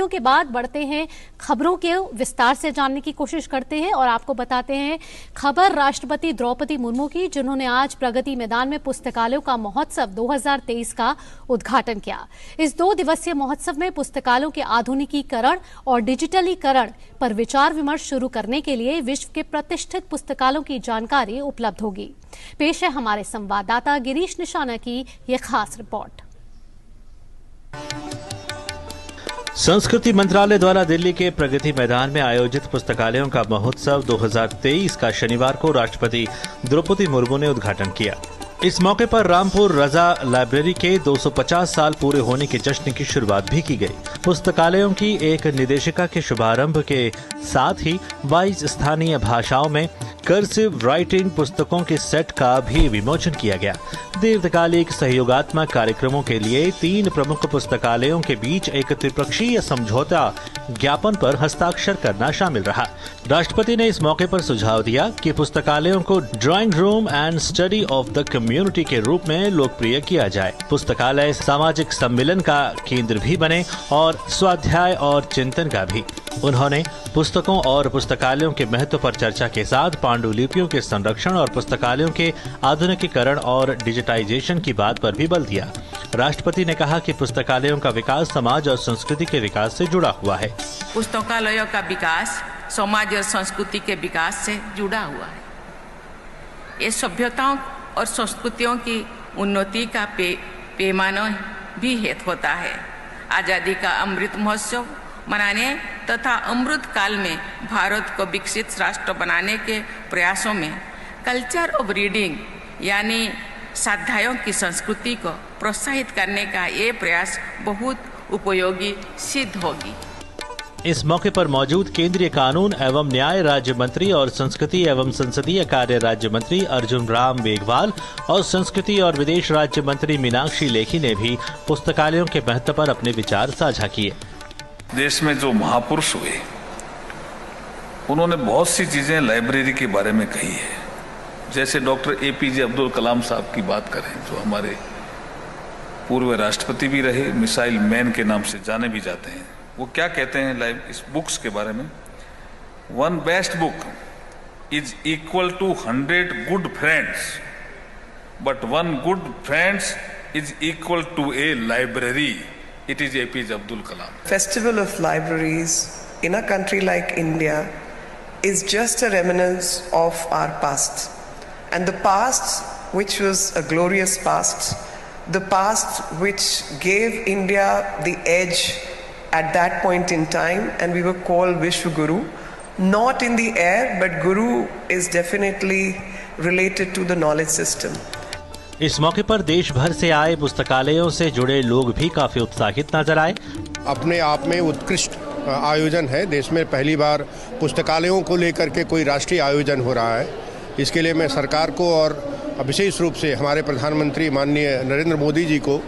के बाद बढ़ते हैं खबरों के विस्तार से जानने की कोशिश करते हैं और आपको बताते हैं खबर राष्ट्रपति द्रौपदी मुर्मू की, जिन्होंने आज प्रगति मैदान में पुस्तकालयों का महोत्सव 2023 का उद्घाटन किया। इस 2 दिवसीय महोत्सव में पुस्तकालयों के आधुनिकीकरण और डिजिटलीकरण पर विचार विमर्श शुरू करने के लिए विश्व के प्रतिष्ठित पुस्तकालयों की जानकारी उपलब्ध होगी। पेश है हमारे संवाददाता गिरीश निशाना की यह खास रिपोर्ट। संस्कृति मंत्रालय द्वारा दिल्ली के प्रगति मैदान में आयोजित पुस्तकालयों का महोत्सव 2023 का शनिवार को राष्ट्रपति द्रौपदी मुर्मू ने उद्घाटन किया। इस मौके पर रामपुर रजा लाइब्रेरी के 250 साल पूरे होने के जश्न की शुरुआत भी की गई। पुस्तकालयों की एक निदेशिका के शुभारंभ के साथ ही 22 स्थानीय भाषाओं में कर्सिव राइटिंग पुस्तकों के सेट का भी विमोचन किया गया। दीर्घकालिक सहयोगात्मक कार्यक्रमों के लिए 3 प्रमुख पुस्तकालयों के बीच एक त्रिपक्षीय समझौता ज्ञापन पर हस्ताक्षर करना शामिल रहा। राष्ट्रपति ने इस मौके पर सुझाव दिया कि पुस्तकालयों को drawing room and study of the community के रूप में लोकप्रिय किया जाए। पुस्तकालय सामाजिक सम्मेलन का केंद्र भी बने और स्वाध्याय और चिंतन का भी। उन्होंने पुस्तकों और पुस्तकालयों के महत्व पर चर्चा के साथ पांडुलिपियों के संरक्षण और पुस्तकालयों के आधुनिकीकरण और डिजिटाइजेशन की बात पर भी बल दिया। राष्ट्रपति ने कहा कि पुस्तकालयों का विकास समाज और संस्कृति के विकास से जुड़ा हुआ है। पुस्तकालयों का विकास समाज और संस्कृति के विकास से जुड़ा हुआ है। ये सभ्यताओं और संस्कृतियों की उन्नति का पैमाना भी होता है। आजादी का अमृत महोत्सव मनाने तथा अमृत काल में भारत को विकसित राष्ट्र बनाने के प्रयासों में कल्चर ऑफ रीडिंग यानी स्वाध्यायों की संस्कृति को प्रोत्साहित करने का ये प्रयास बहुत उपयोगी सिद्ध होगी। इस मौके पर मौजूद केंद्रीय कानून एवं न्याय राज्य मंत्री और संस्कृति एवं संसदीय कार्य राज्य मंत्री अर्जुन राम मेघवाल और संस्कृति और विदेश राज्य मंत्री मीनाक्षी लेखी ने भी पुस्तकालयों के महत्व पर अपने विचार साझा किए। देश में जो महापुरुष हुए उन्होंने बहुत सी चीजें लाइब्रेरी के बारे में कही है। जैसे डॉक्टर APJ अब्दुल कलाम साहब की बात करें, जो हमारे पूर्व राष्ट्रपति भी रहे, मिसाइल मैन के नाम से जाने भी जाते हैं। वो क्या कहते हैं इस बुक्स के बारे में? 1 best book is equal to 100 good friends, but 1 good friends is equal to a library. It is APJ Abdul Kalam. Festival of Libraries in a country like India is just a remnants of our past. And the past which was a glorious past, the past which gave India the edge at that point in time, and we were called Vishwa Guru, not in the air, but Guru is definitely related to the knowledge system. इस मौके पर देश भर से आए पुस्तकालयों से जुड़े लोग भी काफी उत्साहित नजर आए। अपने आप में उत्कृष्ट आयोजन है। देश में पहली बार पुस्तकालयों को लेकर के कोई राष्ट्रीय आयोजन हो रहा है। इसके लिए मैं सरकार को और विशेष रूप से हमारे प्रधानमंत्री माननीय नरेंद्र मोदी जी को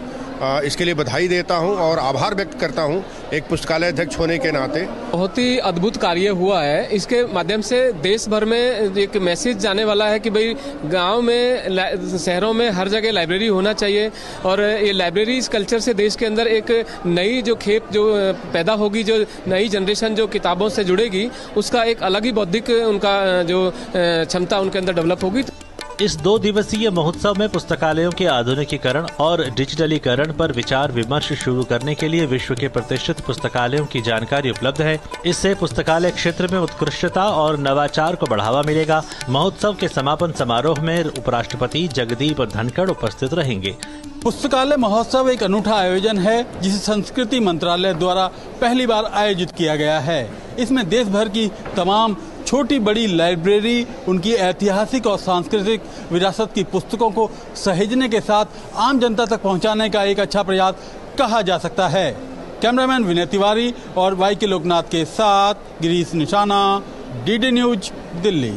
इसके लिए बधाई देता हूं और आभार व्यक्त करता हूं एक पुस्तकालय अध्यक्ष होने के नाते। बहुत ही अद्भुत कार्य हुआ है। इसके माध्यम से देश भर में एक मैसेज जाने वाला है कि भाई गांव में, शहरों में हर जगह लाइब्रेरी होना चाहिए और ये लाइब्रेरी इस कल्चर से देश के अंदर एक नई जो खेप जो पैदा होगी, जो नई जनरेशन जो किताबों से जुड़ेगी, उसका एक अलग ही बौद्धिक उनका जो क्षमता उनके अंदर डेवलप होगी। इस 2 दिवसीय महोत्सव में पुस्तकालयों के आधुनिकीकरण और डिजिटलीकरण पर विचार विमर्श शुरू करने के लिए विश्व के प्रतिष्ठित पुस्तकालयों की जानकारी उपलब्ध है। इससे पुस्तकालय क्षेत्र में उत्कृष्टता और नवाचार को बढ़ावा मिलेगा। महोत्सव के समापन समारोह में उपराष्ट्रपति जगदीप धनखड़ उपस्थित रहेंगे। पुस्तकालय महोत्सव एक अनूठा आयोजन है जिसे संस्कृति मंत्रालय द्वारा पहली बार आयोजित किया गया है। इसमें देश भर की तमाम छोटी बड़ी लाइब्रेरी उनकी ऐतिहासिक और सांस्कृतिक विरासत की पुस्तकों को सहेजने के साथ आम जनता तक पहुंचाने का एक अच्छा प्रयास कहा जा सकता है। कैमरामैन विनय तिवारी और YK लोकनाथ के साथ गिरीश निशाना, DD न्यूज, दिल्ली।